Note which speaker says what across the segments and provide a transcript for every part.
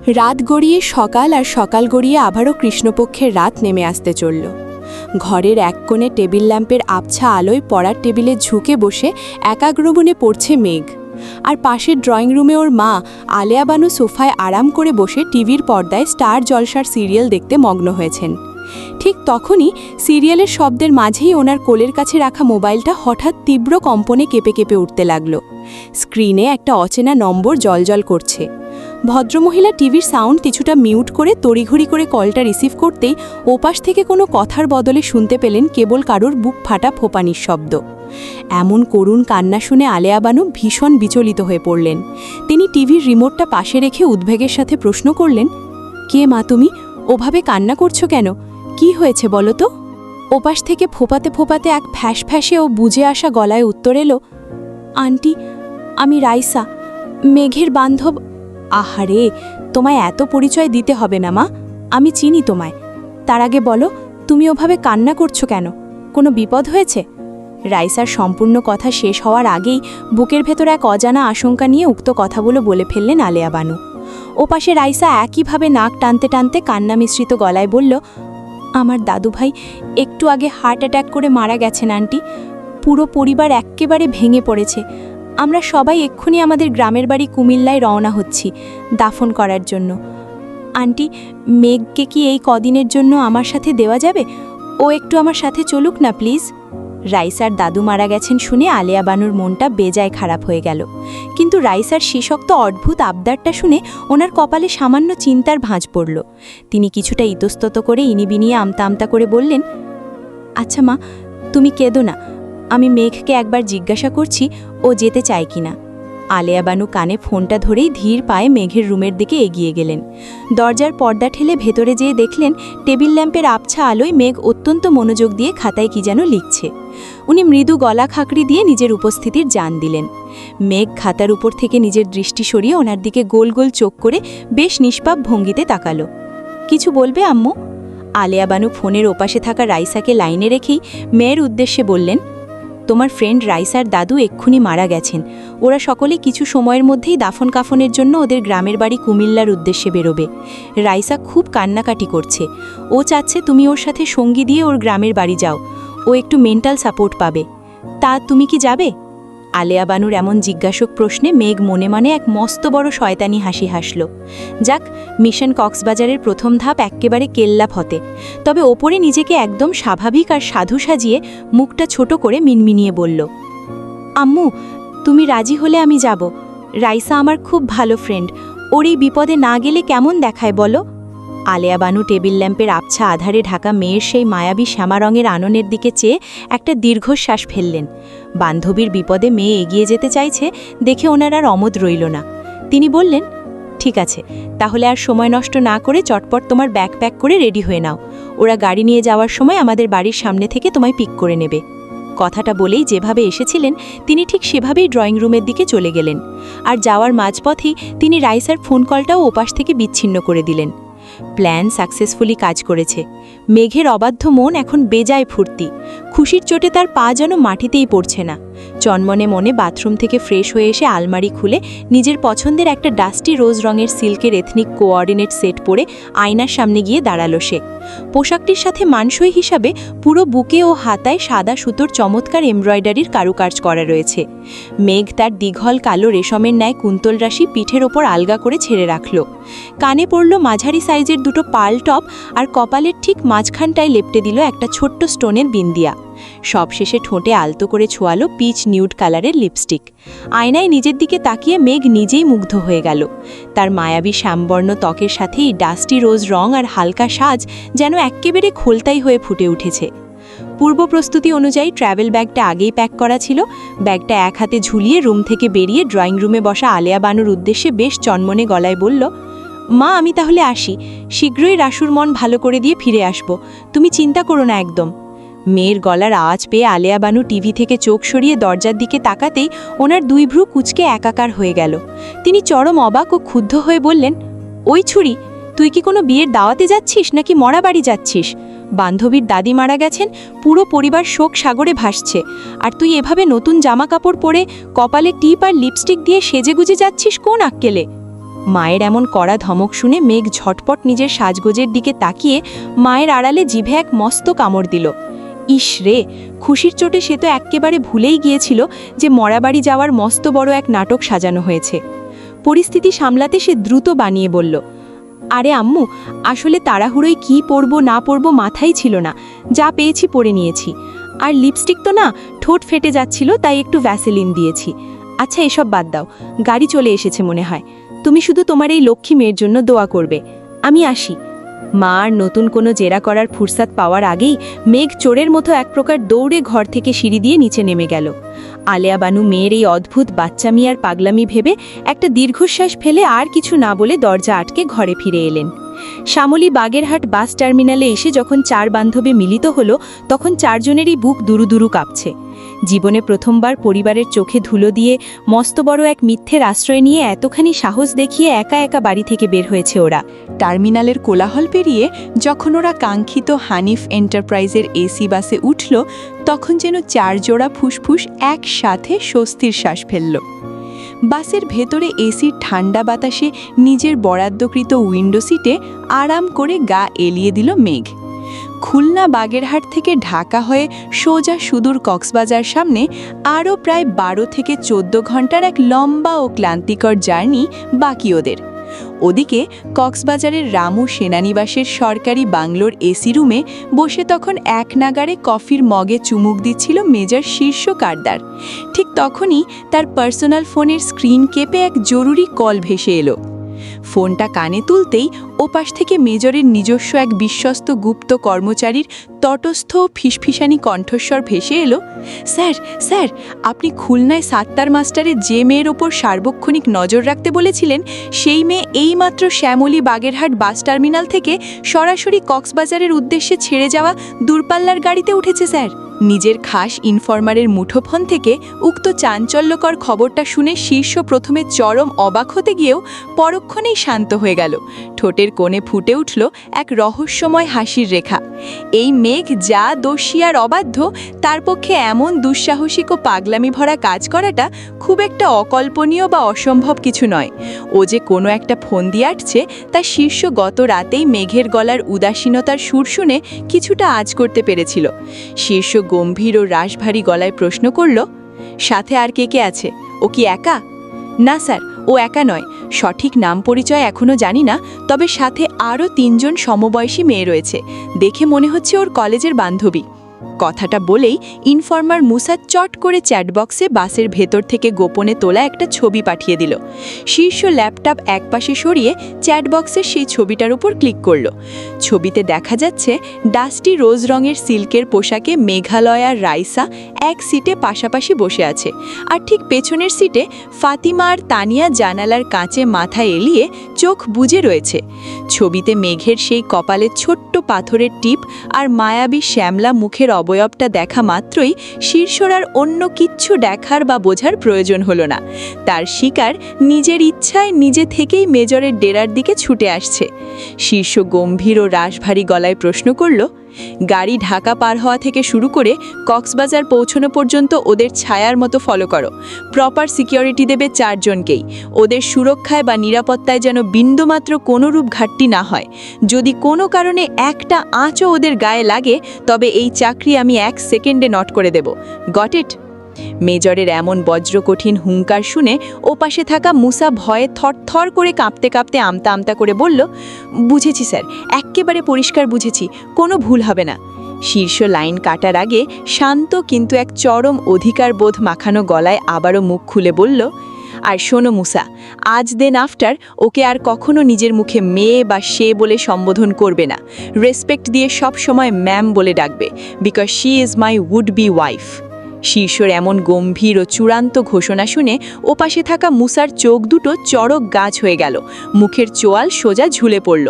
Speaker 1: রাত গড়িয়ে সকাল আর সকাল গড়িয়ে আবারও কৃষ্ণপক্ষের রাত নেমে আসতে চলল। ঘরের এক কোণে টেবিল ল্যাম্পের আবছা আলোয় পড়ার টেবিলে ঝুঁকে বসে একাগ্রমনে পড়ছে মেঘ। আর পাশের ড্রয়িং রুমে ওর মা আলেয়া বানু সোফায় আরাম করে বসে টিভির পর্দায় স্টার জলসার সিরিয়াল দেখতে মগ্ন হয়েছেন। ঠিক তখনই সিরিয়ালের শব্দের মাঝেই ওনার কোলের কাছে রাখা মোবাইলটা হঠাৎ তীব্র কম্পনে কেঁপে কেঁপে উঠতে লাগল। স্ক্রিনে একটা অচেনা নম্বর জলজল করছে। ভদ্রমহিলা টিভির সাউন্ড কিছুটা মিউট করে তড়িঘড়ি করে কলটা রিসিভ করতেই ওপাশ থেকে কোনো কথার বদলে শুনতে পেলেন কেবল কারোর বুক ফাটা ফোপানির শব্দ। এমন করুণ কান্না শুনে আলেয়া বানু ভীষণ বিচলিত হয়ে পড়লেন। তিনি টিভির রিমোটটা পাশে রেখে উদ্বেগের সাথে প্রশ্ন করলেন, কে মা তুমি? ওভাবে কান্না করছো কেন? কি হয়েছে বলো তো? ওপাশ থেকে ফোপাতে ফোপাতে এক ফ্যাঁসে ও বুঝে আসা গলায় উত্তর এলো, আন্টি, আমি রাইসা, মেঘের বান্ধব। আহারে, তোমায় এত পরিচয় দিতে হবে না মা, আমি চিনি তোমায়। তার আগে বলো, তুমি ওভাবে কান্না করছো কেন? কোনো বিপদ হয়েছে? রাইসার সম্পূর্ণ কথা শেষ হওয়ার আগেই বুকের ভেতর এক অজানা আশঙ্কা নিয়ে উক্ত কথাগুলো বলে ফেললেন আলেয়া বানু। ওপাশে রাইসা একইভাবে নাক টানতে টানতে কান্না মিশ্রিত গলায় বলল, আমার দাদুভাই একটু আগে হার্ট অ্যাটাক করে মারা গেছেন আন্টি। পুরো পরিবার এক্কেবারে ভেঙে পড়েছে। আমরা সবাই এক্ষুনি আমাদের গ্রামের বাড়ি কুমিল্লায় রওনা হচ্ছি দাফন করার জন্য। আন্টি, মেঘকে কি এই কদিনের জন্য আমার সাথে দেওয়া যাবে? ও একটু আমার সাথে চলুক না প্লিজ। রাইসার দাদু মারা গেছেন শুনে আলেয়া বানুর মনটা বেজায় খারাপ হয়ে গেল। কিন্তু রাইসার শেষোক্ত অদ্ভুত আবদারটা শুনে ওনার কপালে সামান্য চিন্তার ভাঁজ পড়ল। তিনি কিছুটা ইতস্তত করে ইনিবিনিয়ে আমতা আমতা করে বললেন, আচ্ছা মা, তুমি কেঁদো না। আমি মেঘকে একবার জিজ্ঞাসা করছি ও যেতে চায় কিনা। আলেয়া বানু কানে ফোনটা ধরেই ধীর পায়ে মেঘের রুমের দিকে এগিয়ে গেলেন। দরজার পর্দা ঠেলে ভেতরে যেয়ে দেখলেন টেবিল ল্যাম্পের আবছা আলোয় মেঘ অত্যন্ত মনোযোগ দিয়ে খাতায় কি যেন লিখছে। উনি মৃদু গলা খাঁকড়ি দিয়ে নিজের উপস্থিতির জান দিলেন। মেঘ খাতার উপর থেকে নিজের দৃষ্টি সরিয়ে ওনার দিকে গোল গোল চোখ করে বেশ নিষ্পাপ ভঙ্গিতে তাকালো। কিছু বলবে আম্মু? আলেয়া বানু ফোনের ওপাশে থাকা রাইসাকে লাইনে রেখেই মেয়ের উদ্দেশ্যে বললেন, তোমার ফ্রেন্ড রাইসার দাদু এক্ষুনি মারা গেছেন। ওরা সকলে কিছু সময়ের মধ্যেই দাফন কাফনের জন্য ওদের গ্রামের বাড়ি কুমিল্লার উদ্দেশ্যে বেরোবে। রাইসা খুব কান্নাকাটি করছে। ও চাচ্ছে তুমি ওর সাথে সঙ্গী দিয়ে ওর গ্রামের বাড়ি যাও। ও একটু মেন্টাল সাপোর্ট পাবে। তা তুমি কি যাবে? আলেয়া বানুর এমন জিজ্ঞাসক প্রশ্নে মেঘ মনে মনে এক মস্ত বড় শয়তানি হাসি হাসল। যাক, মিশন কক্সবাজারের প্রথম ধাপ এক্কেবারে কেল্লা ফতে। তবে ওপরে নিজেকে একদম স্বাভাবিক আর সাধু সাজিয়ে মুখটা ছোট করে মিনমিনিয়ে বলল, আম্মু, তুমি রাজি হলে আমি যাব। রাইসা আমার খুব ভালো ফ্রেন্ড। ওর এই বিপদে না গেলে কেমন দেখায় বলো? আলেয়া বানু টেবিল ল্যাম্পের আবছা আধারে ঢাকা মেয়ের সেই মায়াবী শ্যামা রঙের আননের দিকে চেয়ে একটা দীর্ঘশ্বাস ফেললেন। বান্ধবীর বিপদে মেয়ে এগিয়ে যেতে চাইছে দেখে ওনার আর অমত রইল না। তিনি বললেন, ঠিক আছে, তাহলে আর সময় নষ্ট না করে চটপট তোমার ব্যাগ প্যাক করে রেডি হয়ে নাও। ওরা গাড়ি নিয়ে যাওয়ার সময় আমাদের বাড়ির সামনে থেকে তোমায় পিক করে নেবে। কথাটা বলেই যেভাবে এসেছিলেন তিনি ঠিক সেভাবেই ড্রয়িং রুমের দিকে চলে গেলেন। আর যাওয়ার মাঝপথেই তিনি রাইসার ফোন কলটাও ওপাশ থেকে বিচ্ছিন্ন করে দিলেন। প্ল্যান সাকসেসফুলি কাজ করেছে। মেঘের অবাধ্য মন এখন বেজায় ফুর্তি। খুশির চোটে তার পা যেন মাটিতেই পড়ছে না। চনমনে মনে বাথরুম থেকে ফ্রেশ হয়ে এসে আলমারি খুলে নিজের পছন্দের একটা ডাস্টি রোজ রঙের সিল্কের এথনিক কোঅর্ডিনেট সেট পরে আয়নার সামনে গিয়ে দাঁড়ালো সে। পোশাকটির সাথে মানসই হিসাবে পুরো বুকে ও হাতায় সাদা সুতোর চমৎকার এমব্রয়ডারির কারুকাজ করা রয়েছে। মেঘ তার দীঘল কালো রেশমের ন্যায় কুন্তল রাশি পিঠের ওপর আলগা করে ছেড়ে রাখল। কানে পড়ল মাঝারি সাইজের দুটো পাল টপ আর কপালের ঠিক মাঝখানটায় লেপটে দিল একটা ছোট্ট স্টোনের বিন্দিয়া। সবশেষে ঠোঁটে আলতো করে ছোঁয়ালো পিচ নিউড কালারের লিপস্টিক। আয়নায় নিজের দিকে তাকিয়ে মেঘ নিজেই মুগ্ধ হয়ে গেল। তার মায়াবী শ্যামবর্ণ ত্বকের সাথেই ডাস্টি রোজ রং আর হালকা সাজ যেন এক্কেবারে খোলতাই হয়ে ফুটে উঠেছে। পূর্ব প্রস্তুতি অনুযায়ী ট্র্যাভেল ব্যাগটা আগেই প্যাক করা ছিল। ব্যাগটা এক হাতে ঝুলিয়ে রুম থেকে বেরিয়ে ড্রয়িং রুমে বসা আলেয়া বানুর উদ্দেশ্যে বেশ চনমনে গলায় বলল, মা, আমি তাহলে আসি। শীঘ্রই রাসুর মন ভালো করে দিয়ে ফিরে আসব। তুমি চিন্তা করো না একদম। মেয়ের গলার আওয়াজ পেয়ে আলেয়া বানু টিভি থেকে চোখ সরিয়ে দরজার দিকে তাকাতেই ওনার দুই ভ্রু কুঁচকে একাকার হয়ে গেল। তিনি চরম অবাক ও ক্ষুব্ধ হয়ে বললেন, ওই ছুরি, তুই কি কোনো বিয়ের দাওয়াতে যাচ্ছিস নাকি মরা বাড়ি যাচ্ছিস? বান্ধবীর দাদি মারা গেছেন, পুরো পরিবার শোক সাগরে ভাসছে, আর তুই এভাবে নতুন জামা কাপড় পরে কপালে টিপ আর লিপস্টিক দিয়ে সেজেগুজে যাচ্ছিস কোন আক্কেলে? মায়ের এমন কড়া ধমক শুনে মেঘ ঝটপট নিজের সাজগোজের দিকে তাকিয়ে মায়ের আড়ালে জিভে এক মস্ত কামড় দিল। ইস রে, খুশির চোটে সে তো এক্কেবারে ভুলেই গিয়েছিল যে মরাবাড়ি যাওয়ার মস্ত বড় এক নাটক সাজানো হয়েছে। পরিস্থিতি সামলাতে সে দ্রুত বানিয়ে বলল, আরে আম্মু, আসলে তাড়াহুড়োয় কি পরবো না পরবো মাথায় ছিল না, যা পেয়েছি পরে নিয়েছি। আর লিপস্টিক তো না, ঠোঁট ফেটে যাচ্ছিল, তাই একটু ভ্যাসেলিন দিয়েছি। আচ্ছা এসব বাদ দাও, গাড়ি চলে এসেছে মনে হয়। তুমি শুধু তোমার এই লক্ষ্মী মেয়ের জন্য দোয়া করবে। আমি আসি। মা আর নতুন কোনো জেরা করার ফুরসাত পাওয়ার আগেই মেঘ চোরের মতো এক প্রকার দৌড়ে ঘর থেকে সিঁড়ি দিয়ে নিচে নেমে গেল। আলেয়া বানু মেয়ের এই অদ্ভুত বাচ্চামি আর পাগলামি ভেবে একটা দীর্ঘশ্বাস ফেলে আর কিছু না বলে দরজা আটকে ঘরে ফিরে এলেন। শ্যামলী বাগেরহাট বাস টার্মিনালে এসে যখন 4 বান্ধবী মিলিত হলো, তখন 4 জনেরই বুক দুরু কাঁপছে। জীবনে প্রথমবার পরিবারের চোখে ধুলো দিয়ে মস্ত বড় এক মিথ্যের আশ্রয় নিয়ে এতখানি সাহস দেখিয়ে একা একা বাড়ি থেকে বের হয়েছে ওরা। টার্মিনালের কোলাহল পেরিয়ে যখন ওরা কাঙ্ক্ষিত হানিফ এন্টারপ্রাইজের এসি বাসে উঠল, তখন যেন 4 জোড়া ফুসফুস একসাথে স্বস্তির শ্বাস ফেলল। বাসের ভেতরে এসির ঠান্ডা বাতাসে নিজের বরাদ্দকৃত উইন্ডো সিটে আরাম করে গা এলিয়ে দিল মেঘ। খুলনা বাগেরহাট থেকে ঢাকা হয়ে সোজা সুদূর কক্সবাজার সামনে আরও প্রায় 12 থেকে 14 ঘন্টার এক লম্বা ও ক্লান্তিকর জার্নি বাকি ওদের। ওদিকে কক্সবাজারের রামু সেনানিবাসের সরকারি বাংলোর এসি রুমে বসে তখন এক নাগাড়ে কফির মগে চুমুক দিচ্ছিল মেজর শীর্ষ কারদার। ঠিক তখনই তার পার্সোনাল ফোনের স্ক্রিন কেঁপে এক জরুরি কল ভেসে এলো। ফোনটা কানে তুলতেই ওপাশ থেকে মেজরের নিজস্ব এক বিশ্বস্ত গুপ্ত কর্মচারীর তটস্থ ফিসফিসানি কণ্ঠস্বর ভেসে এলো, স্যার স্যার, আপনি খুলনায় 7টার মাস্টারে যে মেয়ের ওপর সার্বক্ষণিক নজর রাখতে বলেছিলেন, সেই মেয়ে এইমাত্র শ্যামলী বাগেরহাট বাস টার্মিনাল থেকে সরাসরি কক্সবাজারের উদ্দেশ্যে ছেড়ে যাওয়া দূরপাল্লার গাড়িতে উঠেছে স্যার। নিজের খাস ইনফরমারের মুঠোফোন থেকে উক্ত চাঞ্চল্যকর খবরটা শুনে শীর্ষ প্রথমে চরম অবাক হতে গিয়েও পরক্ষণেই শান্ত হয়ে গেল। ঠোঁটের কোণে ফুটে উঠল এক রহস্যময় হাসির রেখা। এই মেঘ যা দোষী আর অবাধ্য, তার পক্ষে এমন দুঃসাহসিক ও পাগলামি ভরা কাজ করাটা খুব একটা অকল্পনীয় বা অসম্ভব কিছু নয়। ও যে কোনো একটা ফোন দিয়ে আটছে, তা শীর্ষ গত রাতেই মেঘের গলার উদাসীনতার সুর শুনে কিছুটা আঁচ করতে পেরেছিল। শীর্ষ গম্ভীর ও রাশভারী গলায় প্রশ্ন করল, সাথে আর কে কে আছে? ও কি একা? না স্যার, ও একা নয়। সঠিক নাম পরিচয় এখনও জানি না, তবে সাথে আরও 3 জন সমবয়সী মেয়ে রয়েছে। দেখে মনে হচ্ছে ওর কলেজের বান্ধবী। কথাটা বলেই ইনফরমার মুসা চট করে চ্যাটবক্সে বাসের ভেতর থেকে গোপনে তোলা একটা ছবি পাঠিয়ে দিল। শীর্ষ ল্যাপটপ একপাশে সরিয়ে চ্যাটবক্সের সেই ছবিটার উপর ক্লিক করল। ছবিতে দেখা যাচ্ছে ডাস্টি রোজ রঙের সিল্কের পোশাকে মেঘালয় আর রাইসা এক সিটে পাশাপাশি বসে আছে, আর ঠিক পেছনের সিটে ফাতিমা আর তানিয়া জানালার কাঁচে মাথা এলিয়ে চোখ বুজে রয়েছে। ছবিতে মেঘের সেই কপালের ছোট্ট পাথরের টিপ আর মায়াবী শ্যামলা মুখের অবয়বটা দেখা মাত্রই শীর্ষর আর অন্য কিচ্ছু দেখার বা বোঝার প্রয়োজন হলো না। তার শিকার নিজের ইচ্ছায় নিজে থেকেই মেজরের ডেরার দিকে ছুটে আসছে। শীর্ষ গম্ভীর ও রাশভারী গলায় প্রশ্ন করল, গাড়ি ঢাকা পার হওয়া থেকে শুরু করে কক্সবাজার পৌঁছানো পর্যন্ত ওদের ছায়ার মতো ফলো করো। প্রপার সিকিউরিটি দেবে 4 জনকেই। ওদের সুরক্ষায় বা নিরাপত্তায় যেন বিন্দুমাত্র কোনোরূপ ঘাটতি না হয়। যদি কোনো কারণে একটা আঁচও ওদের গায়ে লাগে, তবে এই চাকরি আমি 1 সেকেন্ডে নট করে দেব। Got it? মেজরের এমন বজ্রকঠিন হুঙ্কার শুনে ওপাশে থাকা মুসা ভয়ে থরথর করে কাঁপতে কাঁপতে আমতা আমতা করে বলল, বুঝেছি স্যার, এক্কেবারে পরিষ্কার বুঝেছি, কোনো ভুল হবে না। শীর্ষ লাইন কাটার আগে শান্ত কিন্তু এক চরম অধিকার বোধ মাখানো গলায় আবারও মুখ খুলে বলল, আর শোনো মুসা, আজ দেন আফটার ওকে আর কখনো নিজের মুখে মেয়ে বা সে বলে সম্বোধন করবে না। রেসপেক্ট দিয়ে সব সময় ম্যাম বলে ডাকবে, because she is my would be wife. শীর্ষর এমন গম্ভীর ও চূড়ান্ত ঘোষণা শুনে ওপাশে থাকা মুসার চোখ দুটো চড়ক গাছ হয়ে গেল, মুখের চোয়াল সোজা ঝুলে পড়ল।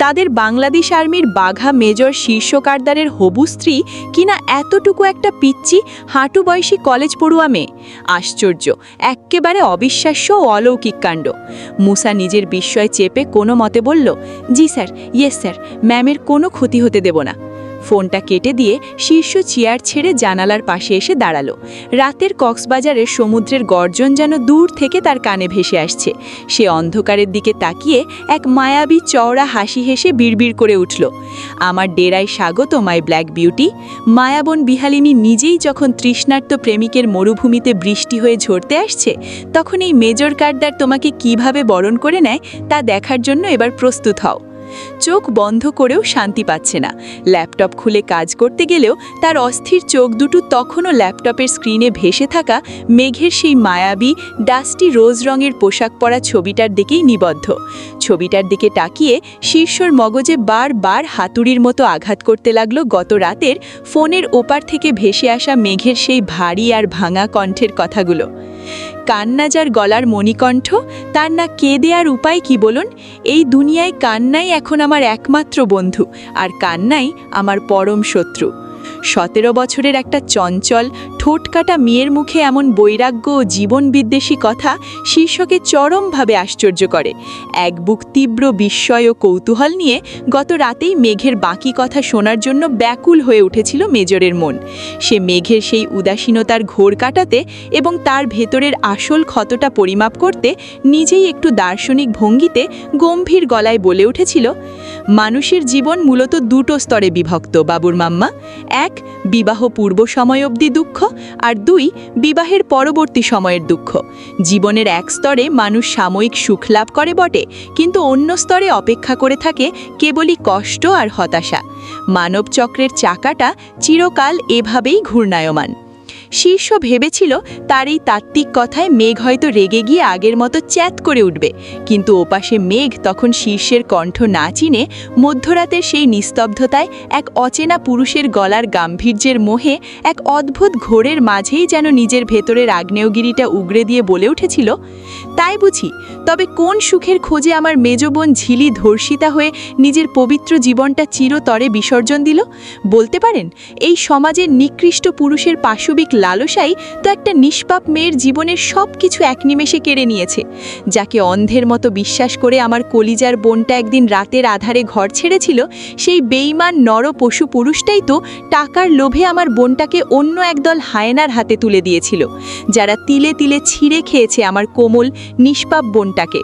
Speaker 1: তাদের বাংলাদেশ আর্মির বাঘা মেজর শীর্ষ কারদারের হবু স্ত্রী কিনা এতটুকু একটা পিচ্চি হাঁটু বয়সী কলেজ পড়ুয়া মেয়ে। আশ্চর্য, এক্কেবারে অবিশ্বাস্য ও অলৌকিক কাণ্ড। মুসা নিজের বিস্ময় চেপে কোনো মতে বলল, জি স্যার, ইয়েস স্যার, ম্যামের কোনো ক্ষতি হতে দেব না। ফোনটা কেটে দিয়ে শীর্ষ চেয়ার ছেড়ে জানালার পাশে এসে দাঁড়ালো। রাতের কক্সবাজারের সমুদ্রের গর্জন যেন দূর থেকে তার কানে ভেসে আসছে। সে অন্ধকারের দিকে তাকিয়ে এক মায়াবী চওড়া হাসি হেসে বিড়বিড় করে উঠল, আমার ডেরায় স্বাগত মাই ব্ল্যাক বিউটি। মায়াবন বিহালিনী নিজেই যখন তৃষ্ণার্ত প্রেমিকের মরুভূমিতে বৃষ্টি হয়ে ঝরতে আসছে, তখন এই মেজর কার্ডার তোমাকে কিভাবে বরণ করে নেয় তা দেখার জন্য এবার প্রস্তুত হও। চোখ বন্ধ করেও শান্তি পাচ্ছে না। ল্যাপটপ খুলে কাজ করতে গেলেও তার অস্থির চোখ দুটো তখনও ল্যাপটপের স্ক্রিনে ভেসে থাকা মেঘের সেই মায়াবী ডাস্টি রোজ রঙের পোশাক পরা ছবিটার দিকেই নিবদ্ধ। ছবিটার দিকে তাকিয়ে শীর্ষর মগজে বারবার হাতুড়ির মতো আঘাত করতে লাগলো গত রাতের ফোনের ওপার থেকে ভেসে আসা মেঘের সেই ভারী আর ভাঙা কণ্ঠের কথাগুলো। কান্না যার গলার মণিকণ্ঠ, তার না কেঁদে আর উপায় কি বলুন? এই দুনিয়ায় কান্নাই এখন আমার একমাত্র বন্ধু, আর কান্নাই আমার পরম শত্রু। 17 বছরের একটা চঞ্চল ঠোঁটকাটা মেয়ের মুখে এমন বৈরাগ্য ও জীবন বিদ্বেষী কথা শীর্ষকে চরমভাবে আশ্চর্য করে। এক বুক তীব্র বিস্ময় ও কৌতূহল নিয়ে গত রাতেই মেঘের বাকি কথা শোনার জন্য ব্যাকুল হয়ে উঠেছিল মেজরের মন। সে মেঘের সেই উদাসীনতার ঘোর কাটাতে এবং তার ভেতরের আসল ক্ষতটা পরিমাপ করতে নিজেই একটু দার্শনিক ভঙ্গিতে গম্ভীর গলায় বলে উঠেছিল, মানুষের জীবন মূলত দুটো স্তরে বিভক্ত বাবুর মাম্মা। 1, বিবাহ পূর্ব সময় অবধি দুঃখ, আর 2, বিবাহের পরবর্তী সময়ের দুঃখ। জীবনের এক স্তরে মানুষ সাময়িক সুখ লাভ করে বটে, কিন্তু অন্য স্তরে অপেক্ষা করে থাকে কেবলই কষ্ট আর হতাশা। মানব চক্রের চাকাটা চিরকাল এভাবেই ঘূর্ণায়মান। শীর্ষ ভেবেছিল তার এই তাত্ত্বিক কথায় মেঘ হয়তো রেগে গিয়ে আগের মতো চ্যাত করে উঠবে, কিন্তু ওপাশে মেঘ তখন শীর্ষের কণ্ঠ না চিনে মধ্যরাতের সেই নিস্তব্ধতায় এক অচেনা পুরুষের গলার গাম্ভীর্যের মোহে এক অদ্ভুত ঘোরের মাঝেই যেন নিজের ভেতরের আগ্নেয়গিরিটা উগড়ে দিয়ে বলে উঠেছিল, তাই বুঝি? তবে কোন সুখের খোঁজে আমার মেজ বোন ঝিলি ধর্ষিতা হয়ে নিজের পবিত্র জীবনটা চিরতরে বিসর্জন দিল? বলতে পারেন, এই সমাজের নিকৃষ্ট পুরুষের পাশবিক লালসাই তো একটা নিষ্পাপ মেয়ের জীবনের সব কিছু এক নিমেষে কেড়ে নিয়েছে। যাকে অন্ধের মতো বিশ্বাস করে আমার কলিজার বোনটা একদিন রাতের আধারে ঘর ছেড়েছিল, সেই বেঈমান নর পশু পুরুষটাই তো টাকার লোভে আমার বোনটাকে অন্য একদল হায়েনার হাতে তুলে দিয়েছিল, যারা তিলে তিলে ছিঁড়ে খেয়েছে আমার কোমল নিষ্পাপ বোনটাকে।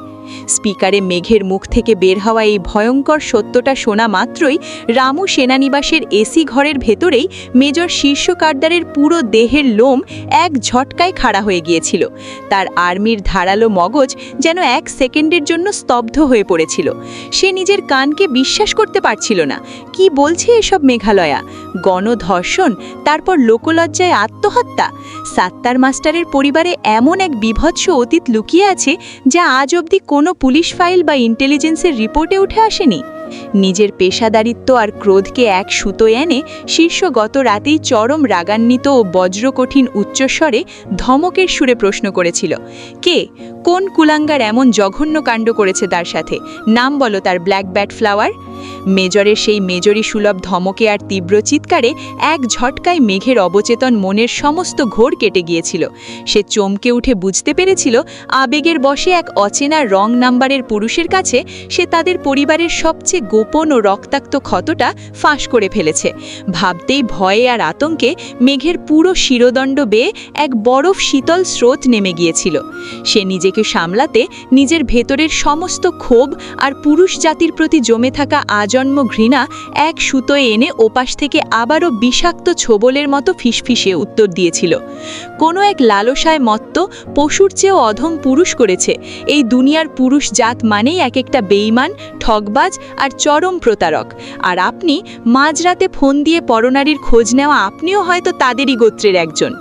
Speaker 1: স্পিকারে মেঘের মুখ থেকে বের হওয়া এই ভয়ঙ্কর সত্যটা শোনা মাত্রই রামু সেনানিবাসের এসি ঘরের ভেতরেই মেজর শীর্ষ কার্ডারের পুরো দেহের লোম এক ঝটকায় খাড়া হয়ে গিয়েছিল। তার আর্মির ধারালো মগজ যেন 1 সেকেন্ডের জন্য স্তব্ধ হয়ে পড়েছিল। সে নিজের কানকে বিশ্বাস করতে পারছিল না। কি বলছে এসব মেঘালয়া? গণধর্ষণ, তারপর লোকলজ্জায় আত্মহত্যা? সাত্তার মাস্টারের পরিবারে এমন এক বিভৎস অতীত লুকিয়ে আছে যা আজ অবধি কোনো পুলিশ ফাইল বা ইন্টেলিজেন্সের রিপোর্টে উঠে আসেনি। নিজের পেশাদারিত্ব আর ক্রোধকে এক সুতোয় এনে শীর্ষ গত রাতেই চরম রাগান্বিত ও বজ্রকঠিন উচ্চস্বরে ধমকের সুরে প্রশ্ন করেছিল, কে, কোন কুলাঙ্গার এমন জঘন্য কাণ্ড করেছে তার সাথে? নাম বলো তার, ব্ল্যাক ব্যাট ফ্লাওয়ার। মেজরের সেই মেজরি সুলভ ধমকে আর তীব্র চিৎকারে এক ঝটকায় মেঘের অবচেতন মনের সমস্ত ঘোর কেটে গিয়েছিল। সে চমকে উঠে বুঝতে পেরেছিল আবেগের বশে এক অচেনা রং নাম্বারের পুরুষের কাছে সে তাদের পরিবারের সবচেয়ে গোপন ও রক্তাক্ত ক্ষতটা ফাঁস করে ফেলেছে। ভাবতেই ভয়ে আর আতঙ্কে মেঘের পুরো শিরোদণ্ড বেয়ে এক বরফ শীতল স্রোত নেমে গিয়েছিল। সে নিজেকে সামলাতে নিজের ভেতরের সমস্ত ক্ষোভ আর পুরুষ জাতির প্রতি জমে থাকা আজন্ম ঘৃণা এক সুতোয় এনে ওপাশ থেকে আবারও বিষাক্ত ছোবলের মতো ফিসফিসে উত্তর দিয়েছিল, কোনো এক লালসায় মত্ত পশুর চেয়েও অধম পুরুষ করেছে। এই দুনিয়ার পুরুষ জাত মানেই এক একটা বেঈমান, ঠগবাজ আর চরম প্রতারক। আর আপনি মাঝরাতে ফোন দিয়ে পরনারীর খোঁজ নেওয়া, আপনিও হয়তো তাদেরই গোত্রের একজন।